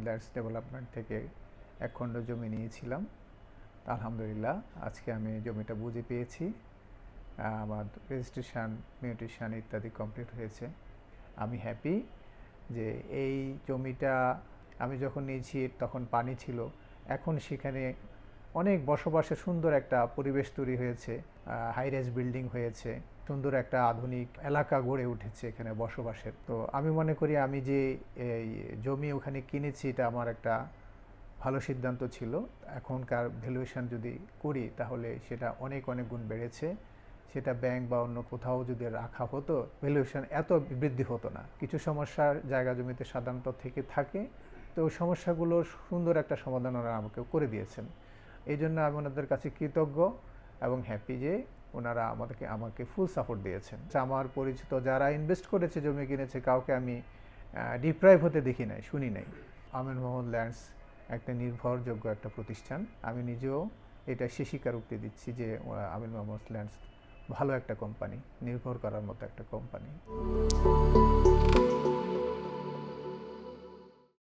Lands development থেকে 1 খণ্ড জমি নিয়েছিলাম। আলহামদুলিল্লাহ আজকে আমি জমিটা বুঝে পেয়েছি। আমার রেজিস্ট্রেশন, মিউটেশন ইত্যাদি কমপ্লিট হয়েছে। আমি হ্যাপি যে এই জমিটা আমি যখন নিয়েছি তখন পানি ছিল, এখন সেখানে অনেক বসবাসের সুন্দর একটা পরিবেশ তৈরি হয়েছে, হাই রাইজ বিল্ডিং হয়েছে, সুন্দর একটা আধুনিক এলাকা গড়ে উঠেছে এখানে বসবাসের। তো আমি মনে করি আমি যে এই জমি ওখানে কিনেছি এটা আমার একটা ভালো সিদ্ধান্ত ছিল। এখনকার ভ্যালুয়েশন যদি করি তাহলে সেটা অনেক অনেক গুণ বেড়েছে। সেটা ব্যাংক বা অন্য কোথাও যদি রাখা হতো ভ্যালুয়েশন এত বৃদ্ধি হতো না। কিছু সমস্যার জায়গা জমিতে সাধারণত থেকে থাকে, তো ওই সমস্যাগুলোর সুন্দর একটা সমাধান ওনারা আমাকে করে দিয়েছেন। এই জন্য আমি ওনাদের কাছে কৃতজ্ঞ এবং হ্যাপি যে ওনারা আমাকে ফুল সাপোর্ট দিয়েছেন। আমার পরিচিত যারা ইনভেস্ট করেছে, জমি কিনেছে, কাউকে আমি ডিপ্রাইভ হতে দেখি নাই, শুনি নাই। আমির মোহাম্মদ ল্যান্ডস একটা নির্ভরযোগ্য একটা প্রতিষ্ঠান। আমি নিজেও এটা সে স্বীকারোক্তি দিচ্ছি যে আমির মোহাম্মদ ল্যান্ডস ভালো একটা কোম্পানি, নির্ভর করার মতো একটা কোম্পানি।